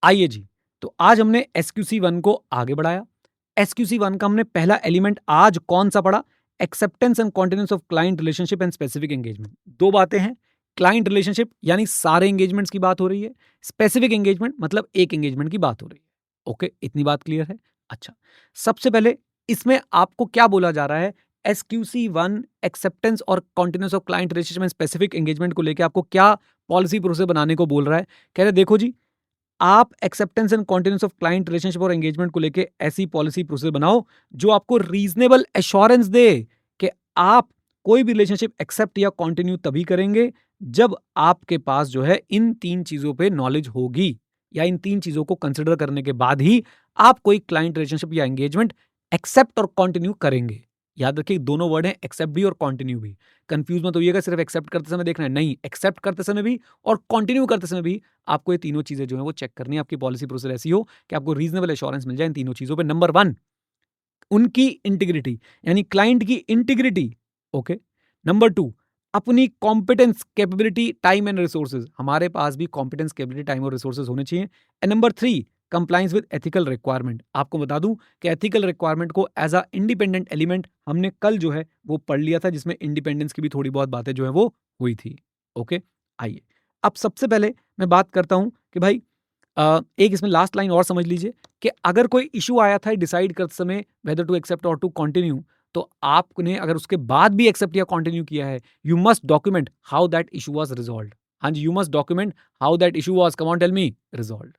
आइए जी, तो आज हमने SQC1 को आगे बढ़ाया। SQC1 का हमने पहला एलिमेंट आज कौन सा पढ़ा? Acceptance and continuous of client relationship and specific engagement. दो बातें हैं, क्लाइंट रिलेशनशिप यानी सारे एंगेजमेंट्स की बात हो रही है, स्पेसिफिक एंगेजमेंट मतलब एक एंगेजमेंट की बात हो रही है। ओके, इतनी बात क्लियर है? अच्छा, सबसे पहले इसमें आपको क्या बोला जा रहा है? SQC1 एक्सेप्टेंस और continuous of client relationship and specific engagement को लेकर आपको क्या पॉलिसी प्रोसेस बनाने को बोल रहा है? कह रहे देखो जी, आप acceptance and continuous of client relationship और एंगेजमेंट को लेके ऐसी पॉलिसी प्रोसेस बनाओ जो आपको रीजनेबल एश्योरेंस दे कि आप कोई भी रिलेशनशिप एक्सेप्ट या कॉन्टिन्यू तभी करेंगे जब आपके पास जो है इन तीन चीजों पे नॉलेज होगी, या इन तीन चीजों को कंसिडर करने के बाद ही आप कोई क्लाइंट रिलेशनशिप या एंगेजमेंट एक्सेप्ट और कॉन्टिन्यू करेंगे। याद रखिए, दोनों वर्ड हैं, एक्सेप्ट भी और कॉन्टिन्यू भी। कंफ्यूज मत होइएगा, सिर्फ एक्सेप्ट करते समय देखना है, नहीं, एक्सेप्ट करते समय भी और कॉन्टिन्यू करते समय भी आपको ये तीनों चीजें जो है वो चेक करनी है। आपकी पॉलिसी प्रोसेस ऐसी हो कि आपको रीजनेबल एश्योरेंस मिल जाए इन तीनों चीजों पे। नंबर 1, उनकी इंटीग्रिटी यानी क्लाइंट की इंटीग्रिटी। ओके। नंबर 2, अपनी competence, capability, time and resources. हमारे पास भी कॉम्पिटेंस, कैपेबिलिटी, टाइम और रिसोर्सेज होने चाहिए। And number 3, compliance with ethical requirement. आपको बता दूं कि एथिकल रिक्वायरमेंट को एज अ इंडिपेंडेंट एलिमेंट हमने कल जो है वो पढ़ लिया था, जिसमें इंडिपेंडेंस की भी थोड़ी बहुत बातें जो है वो हुई थी। ओके, आइए अब सबसे पहले मैं बात करता हूं कि भाई एक इसमें लास्ट लाइन और समझ लीजिए कि अगर कोई इशू आया था डिसाइड करते समय वेदर टू एक्सेप्ट और टू कंटिन्यू, तो आपने अगर उसके बाद भी एक्सेप्ट या कंटिन्यू किया है, you must document how that issue was resolved. हाँ जी, you must document how that issue was, come on tell me, resolved.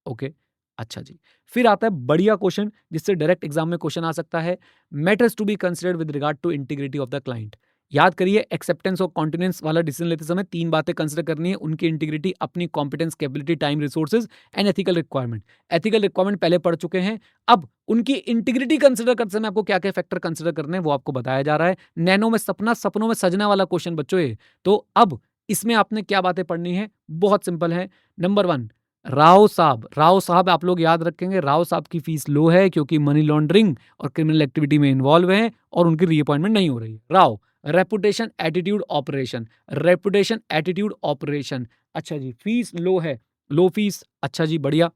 Okay, अच्छा जी। फिर आता है बढ़िया क्वेश्चन जिससे डायरेक्ट एग्जाम में क्वेश्चन आ सकता है, matters to be considered with regard to integrity of the client. याद करिए, एक्सेप्टेंस और कॉन्टिनेंस वाला डिसीजन लेते समय तीन बातें कंसिडर करनी है, उनकी इंटीग्रिटी, अपनी competence, capability, time, resources and ethical requirement. Ethical requirement पहले पढ़ चुके हैं, अब उनकी इंटीग्रिटी कंसिडर करते समय आपको क्या क्या फैक्टर कंसिडर करने हैं वो आपको बताया जा रहा है। नैनो में सपना, सपनों में सजना वाला क्वेश्चन बच्चों ये। तो अब इसमें आपने क्या बातें पढ़नी है? बहुत सिंपल है। नंबर 1, राव साहब। राव साहब आप लोग याद रखेंगे, राव साहब की फीस लो है क्योंकि मनी लॉन्ड्रिंग और क्रिमिनल एक्टिविटी में इन्वॉल्व हैं और उनकी रीअपॉइंटमेंट नहीं हो रही है। Rao, reputation attitude operation, reputation attitude operation. अच्छा जी, फीस लो है, लो फीस, अच्छा जी, बढ़िया।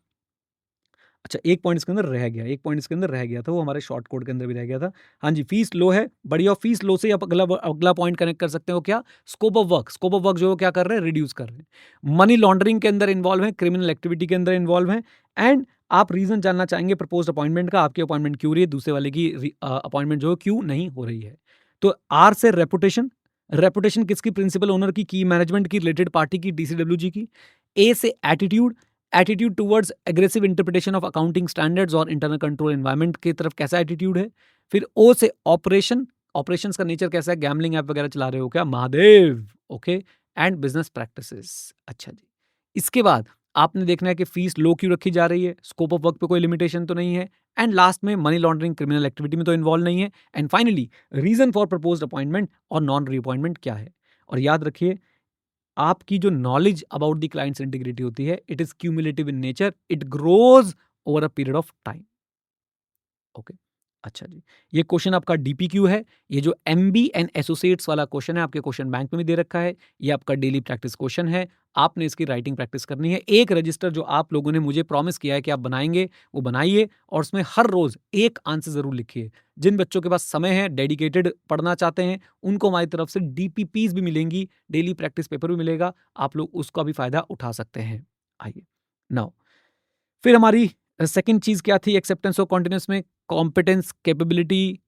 अच्छा, एक पॉइंट इसके अंदर रह गया, एक पॉइंट इसके अंदर रह गया था, वो हमारे शॉर्ट कोड के अंदर भी रह गया था। हाँ जी, फीस लो है, बढ़िया। फीस लो से आप अगला अगला पॉइंट कनेक्ट कर सकते हो, क्या? Scope of work. Scope of work जो है क्या कर रहे हैं? रिड्यूस कर रहे हैं। मनी लॉन्ड्रिंग के अंदर इन्वॉल्व है, क्रिमिनल एक्टिविटी के अंदर इन्वॉल्व है। एंड आप रीजन जानना चाहेंगे प्रपोज्ड अपॉइंटमेंट का, आपकी अपॉइंटमेंट क्यों रही है, दूसरे वाले की अपॉइंटमेंट जो है क्यों नहीं हो रही है। तो आर से रेपुटेशन, रेपुटेशन किसकी? प्रिंसिपल ओनर की, की मैनेजमेंट की, रिलेटेड पार्टी की, DCWG की। ए से attitude, attitude towards aggressive interpretation of accounting standards और इंटरनल कंट्रोल एनवायरनमेंट की तरफ कैसा एटीट्यूड है। फिर ओ से ऑपरेशन, ऑपरेशंस का नेचर कैसा है, गैम्बलिंग ऐप वगैरह चला रहे हो क्या, Mahadev? Okay. And business practices. अच्छा जी, इसके बाद आपने देखना है कि फीस लो क्यों रखी जा रही है, स्कोप ऑफ वर्क पे कोई लिमिटेशन तो नहीं है, एंड लास्ट में मनी लॉन्ड्रिंग, क्रिमिनल एक्टिविटी में तो इन्वॉल्व नहीं है, and finally reason for proposed appointment और नॉन रीअपॉइंटमेंट क्या है। और याद रखिए, आपकी जो knowledge about the clients integrity होती है, it is cumulative in nature, it grows over a period of time. Okay, अच्छा जी, ये क्वेश्चन आपका डीपीक्यू है। ये जो एमबी एंड एसोसिएट्स वाला क्वेश्चन है आपके क्वेश्चन बैंक में भी दे रखा है, ये आपका डेली प्रैक्टिस क्वेश्चन है। आपने इसकी राइटिंग प्रैक्टिस करनी है। एक रजिस्टर जो आप लोगों ने मुझे प्रॉमिस किया है कि आप बनाएंगे, वो बनाइए और उसमें हर रोज एक आंसर जरूर लिखिए। जिन बच्चों के पास समय है, डेडिकेटेड पढ़ना चाहते हैं, उनको हमारी तरफ से डीपीपीज भी मिलेंगी, डेली प्रैक्टिस पेपर भी मिलेगा, आप लोग उसका भी फायदा उठा सकते हैं। आइए नाउ, फिर हमारी सेकंड चीज क्या थी एक्सेप्टेंस और कॉन्टिन्यूस में? Competence, capability,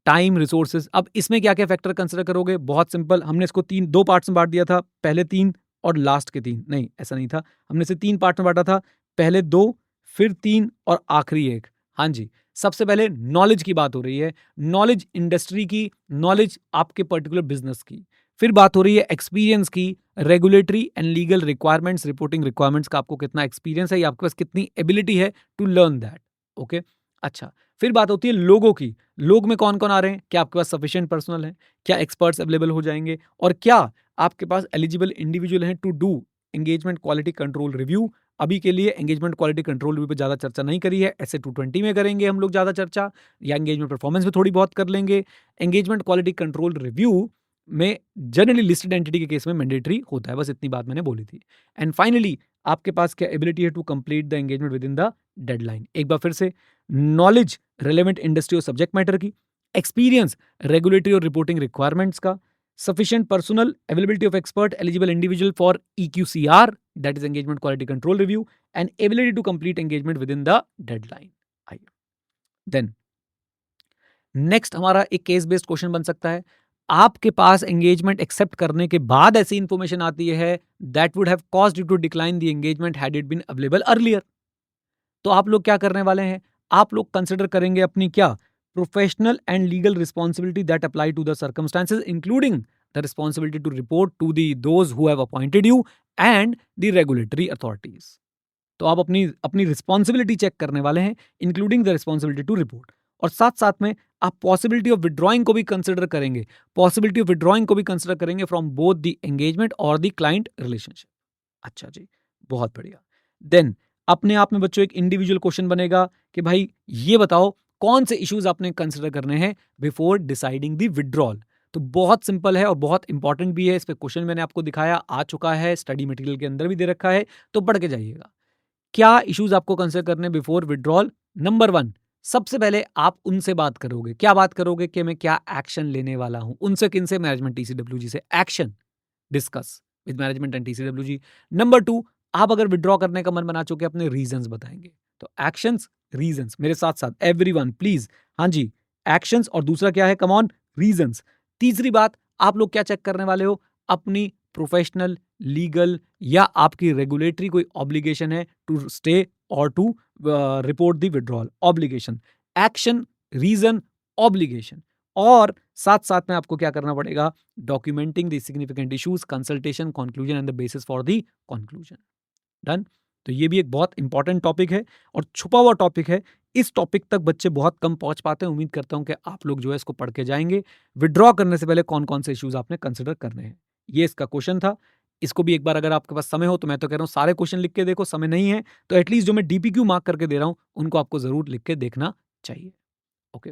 time, resources. अब इसमें क्या क्या फैक्टर कंसिडर करोगे? बहुत सिंपल, हमने इसको तीन, दो पार्ट्स में बांट दिया था, पहले तीन और लास्ट के तीन। नहीं, ऐसा नहीं था, हमने इसे तीन पार्ट में बांटा था, पहले दो, फिर तीन और आखिरी एक। हाँ जी, सबसे पहले नॉलेज की बात हो रही है, नॉलेज इंडस्ट्री की, नॉलेज आपके पर्टिकुलर बिजनेस की। फिर बात हो रही है एक्सपीरियंस की, regulatory and legal requirements, reporting requirements का आपको कितना एक्सपीरियंस है, या आपके पास कितनी एबिलिटी है टू लर्न दैट। ओके, अच्छा। फिर बात होती है लोगों की, लोग में कौन कौन आ रहे हैं, क्या आपके पास सफिशिएंट पर्सनल है, क्या एक्सपर्ट्स अवेलेबल हो जाएंगे, और क्या आपके पास एलिजिबल इंडिविजुअल हैं to do engagement quality control review. अभी के लिए एंगेजमेंट क्वालिटी कंट्रोल रिव्यू पे ज़्यादा चर्चा नहीं करी है, ऐसे 220 में करेंगे हम लोग ज़्यादा चर्चा, या एंगेजमेंट परफॉर्मेंस में थोड़ी बहुत कर लेंगे। एंगेजमेंट क्वालिटी कंट्रोल रिव्यू में जनरली लिस्टेड एंटिटी के केस में मैंडेटरी होता है। बस इतनी बात मैंने बोली थी। एंड फाइनली आपके पास क्या एबिलिटी है to complete the engagement within the deadline. एक बार फिर से, नॉलेज रेलेवेंट इंडस्ट्री और सब्जेक्ट मैटर की, एक्सपीरियंस रेगुलेटरी और रिपोर्टिंग रिक्वायरमेंट्स का, sufficient personal availability of expert eligible individual for EQCR, that is engagement quality control review, and ability to complete engagement within the deadline. आइए, then next हमारा एक case based question बन सकता है। आपके पास engagement accept करने के बाद ऐसी इंफॉर्मेशन आती है that would have caused you to decline the engagement had it been available earlier. तो आप लोग क्या करने वाले हैं? आप लोग कंसिडर करेंगे अपनी क्या professional and legal responsibility that apply to the circumstances, including the responsibility to report to the those who have appointed you and the regulatory authorities. तो आप अपनी अपनी रिस्पॉन्सिबिलिटी चेक करने वाले हैं, including the responsibility to report. और साथ साथ में आप पॉसिबिलिटी ऑफ विड्रॉइंग को भी कंसिडर करेंगे, पॉसिबिलिटी ऑफ विड्रॉइंग को भी कंसिडर करेंगे फ्रॉम बोथ द एंगेजमेंट और द क्लाइंट रिलेशनशिप। अच्छा जी, बहुत बढ़िया। देन अपने आप में बच्चों एक इंडिविजुअल क्वेश्चन बनेगा कि भाई ये बताओ कौन से इश्यूज आपने कंसिडर करने हैं बिफोर डिसाइडिंग द विड्रॉल। तो बहुत सिंपल है और बहुत इंपॉर्टेंट भी है। इस पे क्वेश्चन मैंने आपको दिखाया, आ चुका है, स्टडी मटेरियल के अंदर भी दे रखा है, तो पढ़ के जाइएगा। क्या इश्यूज आपको कंसिडर करने बिफोर विड्रॉल? नंबर 1, सबसे पहले आप उनसे बात करोगे। क्या बात करोगे? कि मैं क्या एक्शन लेने वाला हूं। उनसे, किनसे? मैनेजमेंट TCWG से। Action discuss with management and TCWG। Number 2, आप अगर विड्रॉ करने का मन बना चुके अपने रीजंस बताएंगे। तो एक्शंस, रीजंस, मेरे साथ साथ एवरीवन प्लीज। हाँ जी, एक्शंस और दूसरा क्या है? Come on, reasons. तीसरी बात, आप लोग क्या चेक करने वाले हो? अपनी प्रोफेशनल, लीगल या आपकी रेगुलेटरी कोई ऑब्लिगेशन है टू स्टे और to report the withdrawal. Obligation, action, reason, obligation. और साथ साथ में आपको क्या करना पड़ेगा? Documenting the significant issues, consultation, conclusion and the basis for the conclusion. Done. तो ये भी एक बहुत इंपॉर्टेंट टॉपिक है और छुपा हुआ टॉपिक है। इस टॉपिक तक बच्चे बहुत कम पहुंच पाते हैं। उम्मीद करता हूं कि आप लोग जो है इसको पढ़ के जाएंगे। विड्रॉ करने से पहले कौन कौन से इश्यूज आपने कंसिडर करने हैं, ये इसका क्वेश्चन था। इसको भी एक बार अगर आपके पास समय हो तो मैं तो कह रहा हूं सारे क्वेश्चन लिख के देखो। समय नहीं है तो एटलीस्ट जो मैं DPQ मार्क करके दे रहा हूं उनको आपको जरूर लिख के देखना चाहिए। ओके,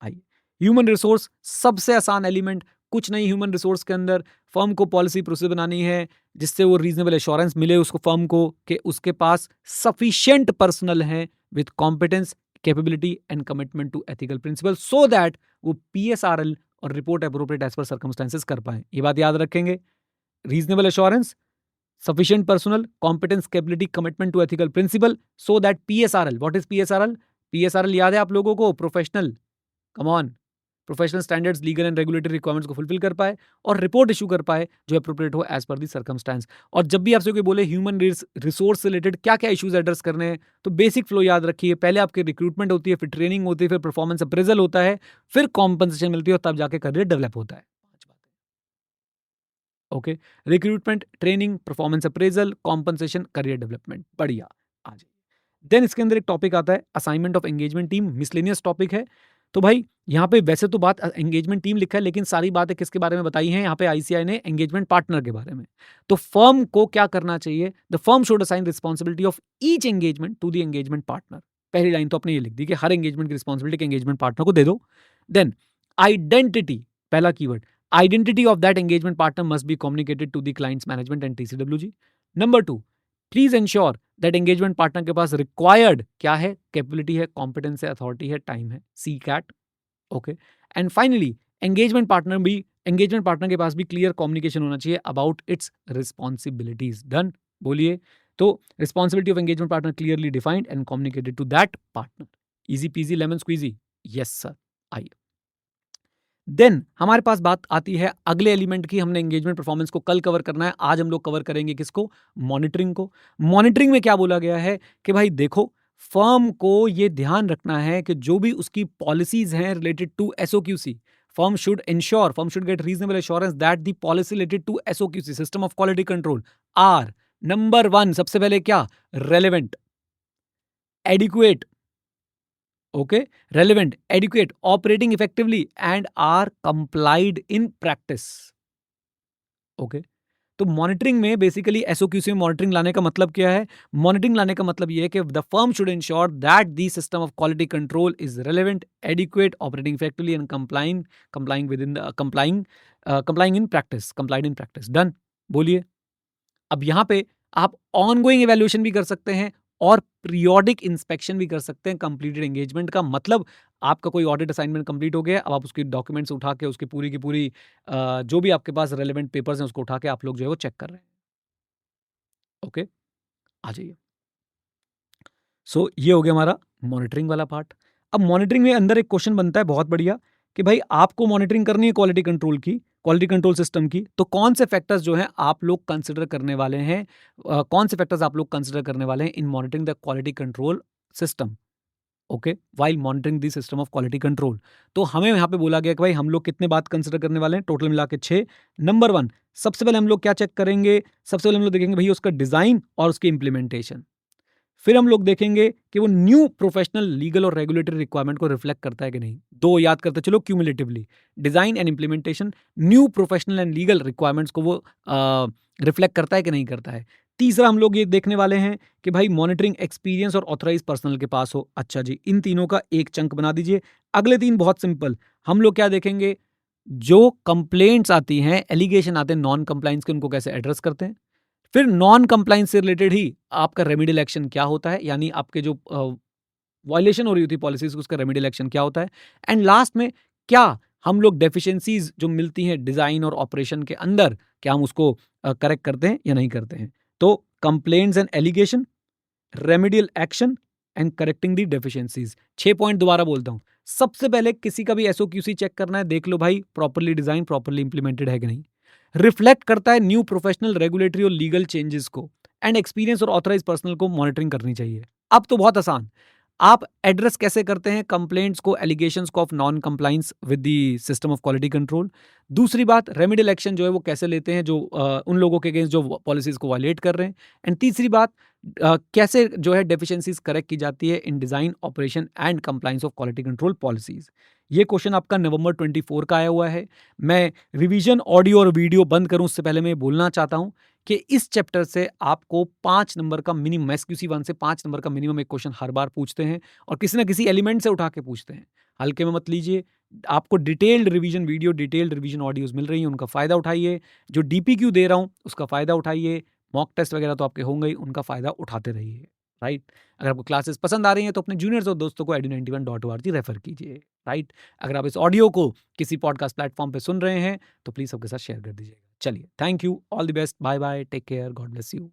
आइए। ह्यूमन रिसोर्स, सबसे आसान एलिमेंट। कुछ नहीं, ह्यूमन रिसोर्स के अंदर फर्म को पॉलिसी प्रोसेस बनानी है जिससे वो रीजनेबल एश्योरेंस मिले उसको, फर्म को, कि उसके पास सफिशिएंट पर्सनल है with competence, capability and commitment to ethical principle, so that वो PSRL और report appropriate as per circumstances कर पाए। ये बात याद रखेंगे। Reasonable assurance, sufficient personal, competence, capability, commitment to ethical principle, so that PSRL, what is PSRL? PSRL याद है आप लोगों को? Professional, come on, professional standards, legal and regulatory requirements को फुलफिल कर पाए और रिपोर्ट इशू कर पाए जो अप्रोप्रिएट हो एज पर दी सर्कमस्टांस। और जब भी आपसे कोई बोले ह्यूमन रिसोर्स से रिलेटेड क्या क्या इश्यूज एड्रेस करने हैं, तो बेसिक फ्लो याद रखिए। पहले आपकी रिक्रूटमेंट होती है, फिर ट्रेनिंग होती है, फिर परफॉर्मेंस अप्रेजल होता है, फिर कॉम्पनसेशन मिलती है और तब जाके करियर डेवलप होता है। Okay, recruitment, training, performance appraisal, compensation, career development. बढ़िया, आ जाइए। देन इसके अंदर एक टॉपिक आता है assignment of engagement team, miscellaneous topic है। तो भाई यहाँ पे वैसे तो बात एंगेजमेंट टीम लिखा है, लेकिन सारी बातें किसके बारे में बताई हैं? यहाँ पे ICAI ने एंगेजमेंट पार्टनर के बारे में। तो फर्म को क्या करना चाहिए? The firm should assign responsibility of each engagement to the engagement partner. पहली लाइन तो अपने ये लिख दी कि हर एंगेजमेंट की रिस्पॉन्सिबिलिटी एंगेजमेंट पार्टनर को दे दो। देन आइडेंटिटी, पहला keyword, identity of that engagement partner must be communicated to the client's management and TCWG. Number 2, please ensure that engagement partner के पास रिक्वायर्ड क्या है? कैपेबिलिटी है, कॉम्पिटेंस है, अथॉरिटी है, टाइम है, CCAT। Okay, and finally engagement partner के पास भी clear communication होना चाहिए अबाउट इट्स रिस्पॉन्सिबिलिटीज। डन, बोलिए। तो responsibility of engagement partner clearly defined and communicated to that partner. Easy peasy lemon squeezy. Yes sir, आइए। Then हमारे पास बात आती है अगले एलिमेंट की। हमने एंगेजमेंट परफॉर्मेंस को कल कवर करना है, आज हम लोग कवर करेंगे किसको? मॉनिटरिंग को। मॉनिटरिंग में क्या बोला गया है कि भाई देखो, फर्म को ये ध्यान रखना है कि जो भी उसकी पॉलिसीज हैं related to SOQC, firm should get reasonable assurance that the policy related to SOQC, system of quality control, are number 1, सबसे पहले क्या? Relevant, adequate, okay, relevant, adequate, operating effectively and are complied in practice. Okay, तो monitoring में basically एसओक्यूसी में monitoring लाने का मतलब क्या है? मॉनिटरिंग लाने का मतलब ये है कि the firm should ensure that the system of quality control is relevant, adequate, operating effectively and complying with in the complying in practice, complied in practice. Done. बोलिए। अब यहाँ पे आप ऑनगोइंग इवैल्यूएशन भी कर सकते हैं और पीरियोडिक इंस्पेक्शन भी कर सकते हैं कंप्लीटेड एंगेजमेंट का। मतलब आपका कोई ऑडिट असाइनमेंट कंप्लीट हो गया, अब आप उसकी डॉक्यूमेंट्स उठा के उसकी पूरी की पूरी जो भी आपके पास रेलेवेंट पेपर्स हैं उसको उठा के आप लोग जो है वो चेक कर रहे हैं। ओके, आ जाइए। सो ये हो गया हमारा मॉनिटरिंग वाला पार्ट। अब मॉनिटरिंग में अंदर एक क्वेश्चन बनता है बहुत बढ़िया कि भाई आपको मॉनिटरिंग करनी है क्वालिटी कंट्रोल की, क्वालिटी कंट्रोल सिस्टम की, तो कौन से फैक्टर्स जो हैं आप लोग कंसिडर करने वाले हैं, कौन से फैक्टर्स आप लोग कंसिडर करने वाले हैं इन monitoring the quality control system. Okay, while monitoring the system of quality control. तो हमें यहाँ पे बोला गया कि भाई हम लोग कितने बात कंसिडर करने वाले हैं, टोटल मिला के 6। नंबर 1, सबसे पहले हम लोग क्या चेक करेंगे? सबसे पहले हम लोग देखेंगे भाई उसका डिजाइन और उसकी इंप्लीमेंटेशन। फिर हम लोग देखेंगे कि वो न्यू प्रोफेशनल, लीगल और रेगुलेटरी रिक्वायरमेंट को रिफ्लेक्ट करता है कि नहीं। 2 याद करते चलो cumulatively, design and implementation, new professional and legal requirements को वो रिफ्लेक्ट करता है कि नहीं करता है। तीसरा हम लोग ये देखने वाले हैं कि भाई मॉनिटरिंग एक्सपीरियंस और ऑथराइज पर्सनल के पास हो। अच्छा जी, इन तीनों का एक चंक बना दीजिए। अगले 3 बहुत सिंपल, हम लोग क्या देखेंगे? जो कंप्लेंट्स आती हैं, एलिगेशन आते हैं नॉन कंप्लाइंस के, उनको कैसे एड्रेस करते हैं। फिर नॉन कंप्लाइंस से रिलेटेड ही आपका रेमेडियल एक्शन क्या होता है, यानी आपके जो वायलेशन हो रही होती है पॉलिसीज, उसका रेमेडियल एक्शन क्या होता है। एंड लास्ट में क्या हम लोग डेफिशिएंसीज जो मिलती हैं डिजाइन और ऑपरेशन के अंदर, क्या हम उसको करेक्ट करते हैं या नहीं करते हैं। तो complaints and allegation, remedial action and correcting the deficiencies. 6 point दोबारा बोलता हूं। सबसे पहले किसी का भी एसओक्यूसी चेक करना है, देख लो भाई प्रॉपर्ली डिजाइन, प्रॉपर्ली इंप्लीमेंटेड है कि नहीं। रिफ्लेक्ट करता है न्यू प्रोफेशनल, रेगुलेटरी और लीगल चेंजेस को। एंड एक्सपीरियंस और ऑथराइज पर्सनल को मॉनिटरिंग करनी चाहिए। अब तो बहुत आसान, आप एड्रेस कैसे करते हैं कंप्लेंट्स को, एलिगेशंस को of non compliance with the system of quality control. दूसरी बात, रेमेडियल एक्शन जो है वो कैसे लेते हैं जो उन लोगों के अगेंस्ट जो पॉलिसीज को वायलेट कर रहे हैं। एंड तीसरी बात, कैसे जो है डेफिशिएंसीज करेक्ट की जाती है in design, operation and compliance of quality control policies. ये क्वेश्चन आपका नवंबर 24 का आया हुआ है। मैं रिवीजन ऑडियो और वीडियो बंद करूं उससे पहले मैं ये बोलना चाहता हूं कि इस चैप्टर से आपको 5 नंबर का मिनिमम, एसक्यूसी 1 से 5 नंबर का मिनिमम एक क्वेश्चन हर बार पूछते हैं और किसी ना किसी एलिमेंट से उठा के पूछते हैं। हल्के में मत लीजिए। आपको detailed revision video, detailed revision audios मिल रही हैं, उनका फायदा उठाइए। जो डीपीक्यू दे रहा हूं उसका फायदा उठाइए। मॉक टेस्ट वगैरह तो आपके होंगे ही, उनका फायदा उठाते रहिए। राइट। अगर आपको क्लासेस पसंद आ रही हैं तो अपने जूनियर्स और दोस्तों को edu91.org रेफर कीजिए। राइट। अगर आप इस ऑडियो को किसी पॉडकास्ट प्लेटफॉर्म पे सुन रहे हैं तो प्लीज सबके साथ शेयर कर दीजिएगा। चलिए, thank you, all the best, bye bye, take care, god bless you.